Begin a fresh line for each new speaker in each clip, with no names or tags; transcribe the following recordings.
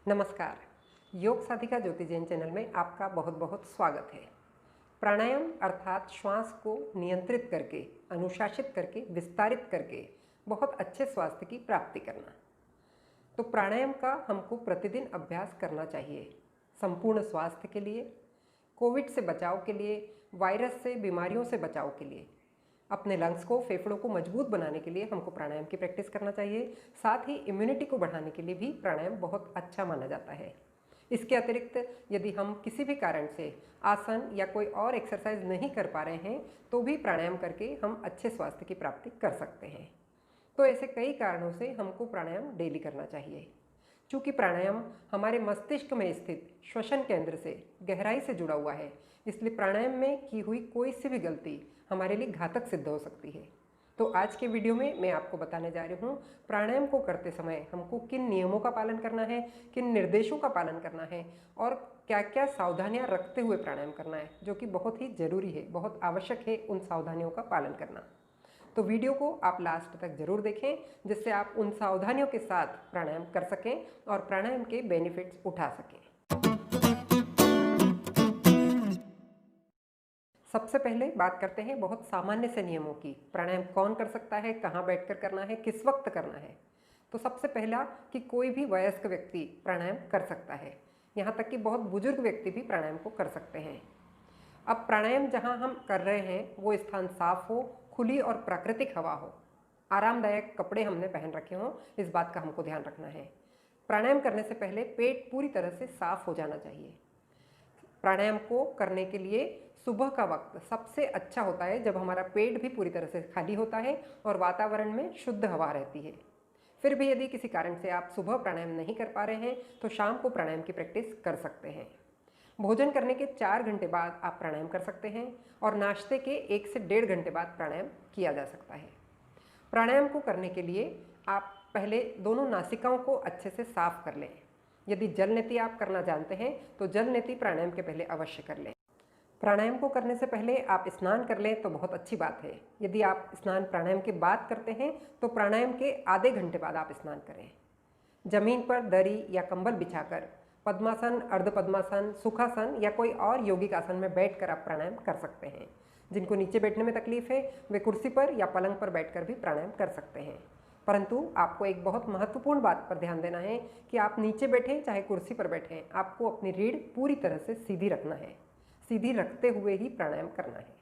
नमस्कार। योग साधिका ज्योति जैन चैनल में आपका बहुत बहुत स्वागत है। प्राणायाम अर्थात श्वास को नियंत्रित करके, अनुशासित करके, विस्तारित करके बहुत अच्छे स्वास्थ्य की प्राप्ति करना। तो प्राणायाम का हमको प्रतिदिन अभ्यास करना चाहिए संपूर्ण स्वास्थ्य के लिए, कोविड से बचाव के लिए, वायरस से, बीमारियों से बचाव के लिए, अपने लंग्स को, फेफड़ों को मजबूत बनाने के लिए हमको प्राणायाम की प्रैक्टिस करना चाहिए। साथ ही इम्यूनिटी को बढ़ाने के लिए भी प्राणायाम बहुत अच्छा माना जाता है। इसके अतिरिक्त यदि हम किसी भी कारण से आसन या कोई और एक्सरसाइज नहीं कर पा रहे हैं तो भी प्राणायाम करके हम अच्छे स्वास्थ्य की प्राप्ति कर सकते हैं। तो ऐसे कई कारणों से हमको प्राणायाम डेली करना चाहिए। चूँकि प्राणायाम हमारे मस्तिष्क में स्थित श्वसन केंद्र से गहराई से जुड़ा हुआ है, इसलिए प्राणायाम में की हुई कोई सी भी गलती हमारे लिए घातक सिद्ध हो सकती है। तो आज के वीडियो में मैं आपको बताने जा रही हूँ प्राणायाम को करते समय हमको किन नियमों का पालन करना है, किन निर्देशों का पालन करना है और क्या क्या सावधानियाँ रखते हुए प्राणायाम करना है, जो कि बहुत ही ज़रूरी है, बहुत आवश्यक है उन सावधानियों का पालन करना। तो वीडियो को आप लास्ट तक जरूर देखें, जिससे आप उन सावधानियों के साथ प्राणायाम कर सकें और प्राणायाम के बेनिफिट्स उठा सकें। सबसे पहले बात करते हैं बहुत सामान्य से नियमों की। प्राणायाम कौन कर सकता है, कहाँ बैठकर करना है, किस वक्त करना है। तो सबसे पहला कि कोई भी वयस्क व्यक्ति प्राणायाम कर सकता है, यहाँ तक कि बहुत बुजुर्ग व्यक्ति भी प्राणायाम को कर सकते हैं। अब प्राणायाम जहाँ हम कर रहे हैं वो स्थान साफ हो, खुली और प्राकृतिक हवा हो, आरामदायक कपड़े हमने पहन रखे हों, इस बात का हमको ध्यान रखना है। प्राणायाम करने से पहले पेट पूरी तरह से साफ हो जाना चाहिए। प्राणायाम को करने के लिए सुबह का वक्त सबसे अच्छा होता है, जब हमारा पेट भी पूरी तरह से खाली होता है और वातावरण में शुद्ध हवा रहती है। फिर भी यदि किसी कारण से आप सुबह प्राणायाम नहीं कर पा रहे हैं तो शाम को प्राणायाम की प्रैक्टिस कर सकते हैं। भोजन करने के 4 घंटे बाद आप प्राणायाम कर सकते हैं और नाश्ते के 1 से 1.5 घंटे बाद प्राणायाम किया जा सकता है। प्राणायाम को करने के लिए आप पहले दोनों नासिकाओं को अच्छे से साफ कर लें। यदि जल नेति आप करना जानते हैं तो जल नेति प्राणायाम के पहले अवश्य कर लें। प्राणायाम को करने से पहले आप स्नान कर लें तो बहुत अच्छी बात है। यदि आप स्नान प्राणायाम के बाद करते हैं तो प्राणायाम के आधे घंटे बाद आप स्नान करें। जमीन पर दरी या कंबल बिछाकर पद्मासन, अर्ध पद्मासन, सुखासन या कोई और यौगिक आसन में बैठकर आप प्राणायाम कर सकते हैं। जिनको नीचे बैठने में तकलीफ है वे कुर्सी पर या पलंग पर बैठकर भी प्राणायाम कर सकते हैं। परंतु आपको एक बहुत महत्वपूर्ण बात पर ध्यान देना है कि आप नीचे बैठें चाहे कुर्सी पर बैठें, आपको अपनी रीढ़ पूरी तरह से सीधी रखना है। सीधी रखते हुए ही प्राणायाम करना है।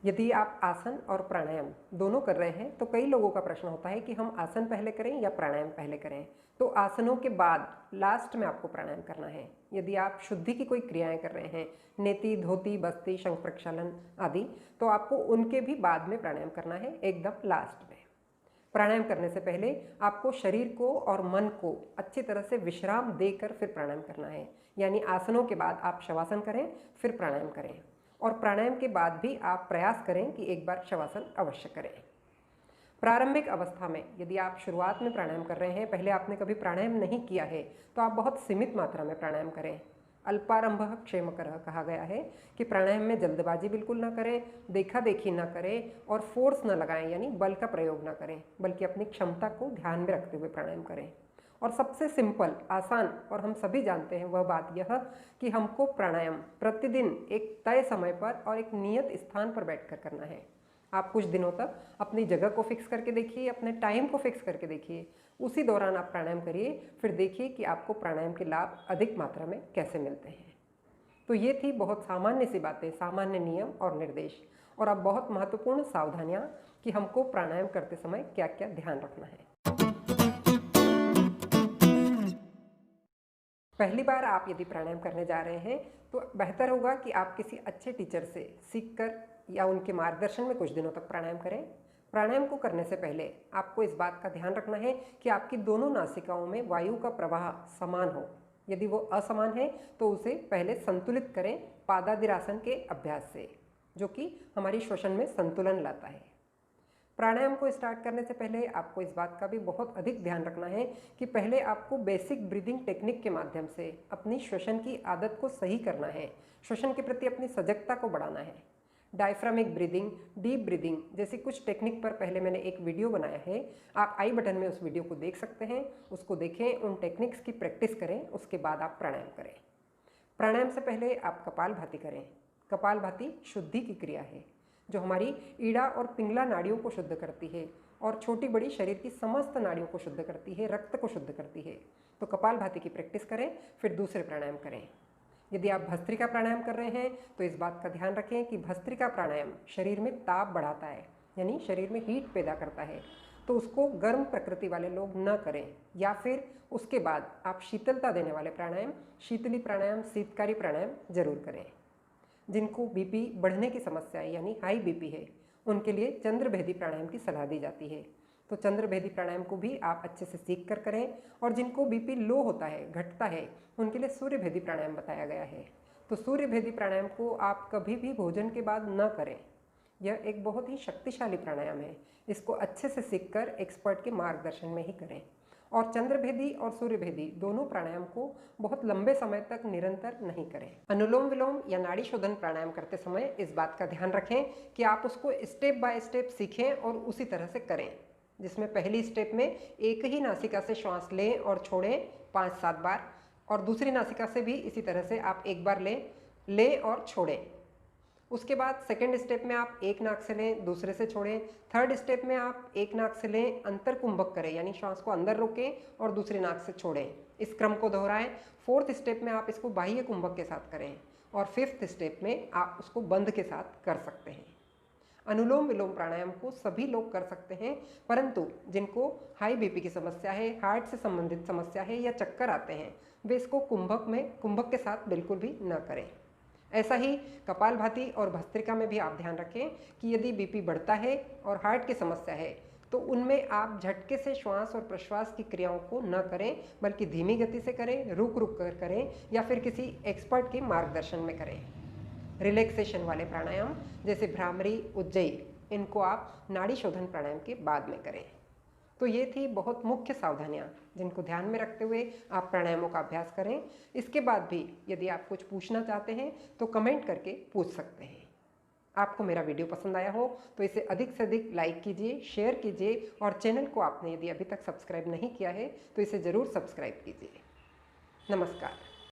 यदि आप आसन और प्राणायाम दोनों कर रहे हैं तो कई लोगों का प्रश्न होता है कि हम आसन पहले करें या प्राणायाम पहले करें। तो आसनों के बाद लास्ट में आपको प्राणायाम करना है। यदि आप शुद्धि की कोई क्रियाएं कर रहे हैं, नेति, धोती, बस्ती, शंख प्रक्षालन आदि, तो आपको उनके भी बाद में प्राणायाम करना है, एकदम लास्ट में। प्राणायाम करने से पहले आपको शरीर को और मन को अच्छी तरह से विश्राम देकर फिर प्राणायाम करना है। यानी आसनों के बाद आप शवासन करें, फिर प्राणायाम करें, और प्राणायाम के बाद भी आप प्रयास करें कि एक बार शवासन अवश्य करें। प्रारंभिक अवस्था में यदि आप शुरुआत में प्राणायाम कर रहे हैं, पहले आपने कभी प्राणायाम नहीं किया है, तो आप बहुत सीमित मात्रा में प्राणायाम करें। अल्पारंभः क्षेमकरः कहा गया है कि प्राणायाम में जल्दबाजी बिल्कुल ना करें, देखा देखी ना करें और फोर्स ना लगाएं, यानी बल का प्रयोग ना करें, बल्कि अपनी क्षमता को ध्यान में रखते हुए प्राणायाम करें। और सबसे सिंपल, आसान और हम सभी जानते हैं वह बात यह कि हमको प्राणायाम प्रतिदिन एक तय समय पर और एक नियत स्थान पर बैठकर करना है। आप कुछ दिनों तक अपनी जगह को फिक्स करके देखिए, अपने टाइम को फिक्स करके देखिए, उसी दौरान आप प्राणायाम करिए, फिर देखिए कि आपको प्राणायाम के लाभ अधिक मात्रा में कैसे मिलते हैं। तो ये थी बहुत सामान्य सी बातें, सामान्य नियम और निर्देश, और अब बहुत महत्वपूर्ण सावधानियाँ कि हमको प्राणायाम करते समय क्या क्या ध्यान रखना है। पहली बार आप यदि प्राणायाम करने जा रहे हैं तो बेहतर होगा कि आप किसी अच्छे टीचर से सीखकर या उनके मार्गदर्शन में कुछ दिनों तक प्राणायाम करें। प्राणायाम को करने से पहले आपको इस बात का ध्यान रखना है कि आपकी दोनों नासिकाओं में वायु का प्रवाह समान हो। यदि वो असमान है तो उसे पहले संतुलित करें पादादिरासन के अभ्यास से, जो कि हमारी श्वसन में संतुलन लाता है। प्राणायाम को स्टार्ट करने से पहले आपको इस बात का भी बहुत अधिक ध्यान रखना है कि पहले आपको बेसिक ब्रीदिंग टेक्निक के माध्यम से अपनी श्वसन की आदत को सही करना है, श्वसन के प्रति अपनी सजगता को बढ़ाना है। डायफ्रामिक ब्रीदिंग, डीप ब्रीदिंग जैसी कुछ टेक्निक पर पहले मैंने एक वीडियो बनाया है। आप आई बटन में उस वीडियो को देख सकते हैं, उसको देखें, उन टेक्निक्स की प्रैक्टिस करें, उसके बाद आप प्राणायाम करें। प्राणायाम से पहले आप कपालभाति करें। कपालभाति शुद्धि की क्रिया है जो हमारी ईड़ा और पिंगला नाड़ियों को शुद्ध करती है और छोटी बड़ी शरीर की समस्त नाड़ियों को शुद्ध करती है, रक्त को शुद्ध करती है। तो कपालभाति की प्रैक्टिस करें, फिर दूसरे प्राणायाम करें। यदि आप भस्त्रिका प्राणायाम कर रहे हैं तो इस बात का ध्यान रखें कि भस्त्रिका प्राणायाम शरीर में ताप बढ़ाता है, यानी शरीर में हीट पैदा करता है, तो उसको गर्म प्रकृति वाले लोग न करें। या फिर उसके बाद आप शीतलता देने वाले प्राणायाम, शीतली प्राणायाम, शीतकारी प्राणायाम जरूर करें। जिनको बीपी बढ़ने की समस्या है यानी हाई बीपी है, उनके लिए चंद्रभेदी प्राणायाम की सलाह दी जाती है। तो चंद्रभेदी प्राणायाम को भी आप अच्छे से सीख कर करें। और जिनको बीपी लो होता है, घटता है, उनके लिए सूर्यभेदी प्राणायाम बताया गया है। तो सूर्यभेदी प्राणायाम को आप कभी भी भोजन के बाद न करें। यह एक बहुत ही शक्तिशाली प्राणायाम है। इसको अच्छे से सीखकर एक्सपर्ट के मार्गदर्शन में ही करें। और चंद्रभेदी और सूर्यभेदी दोनों प्राणायाम को बहुत लंबे समय तक निरंतर नहीं करें। अनुलोम विलोम या नाड़ी शोधन प्राणायाम करते समय इस बात का ध्यान रखें कि आप उसको स्टेप बाय स्टेप सीखें और उसी तरह से करें, जिसमें पहली स्टेप में एक ही नासिका से श्वास लें और छोड़ें 5-7 बार, और दूसरी नासिका से भी इसी तरह से आप एक बार लें और छोड़ें। उसके बाद सेकेंड स्टेप में आप एक नाक से लें, दूसरे से छोड़ें। थर्ड स्टेप में आप एक नाक से लें, अंतर कुंभक करें, यानी श्वास को अंदर रोकें और दूसरी नाक से छोड़ें। इस क्रम को दोहराएं। फोर्थ स्टेप में आप इसको बाह्य कुंभक के साथ करें और फिफ्थ स्टेप में आप उसको बंद के साथ कर सकते हैं। अनुलोम विलोम प्राणायाम को सभी लोग कर सकते हैं, परंतु जिनको हाई बीपी की समस्या है, हार्ट से संबंधित समस्या है या चक्कर आते हैं, वे इसको कुंभक के साथ बिल्कुल भी न करें। ऐसा ही कपालभाति और भस्त्रिका में भी आप ध्यान रखें कि यदि बीपी बढ़ता है और हार्ट की समस्या है तो उनमें आप झटके से श्वास और प्रश्वास की क्रियाओं को न करें, बल्कि धीमी गति से करें, रुक रुक कर करें या फिर किसी एक्सपर्ट के मार्गदर्शन में करें। रिलैक्सेशन वाले प्राणायाम जैसे भ्रामरी, उज्जयी, इनको आप नाड़ी शोधन प्राणायाम के बाद में करें। तो ये थी बहुत मुख्य सावधानियां जिनको ध्यान में रखते हुए आप प्राणायामों का अभ्यास करें। इसके बाद भी यदि आप कुछ पूछना चाहते हैं तो कमेंट करके पूछ सकते हैं। आपको मेरा वीडियो पसंद आया हो तो इसे अधिक से अधिक लाइक कीजिए, शेयर कीजिए, और चैनल को आपने यदि अभी तक सब्सक्राइब नहीं किया है तो इसे ज़रूर सब्सक्राइब कीजिए। नमस्कार।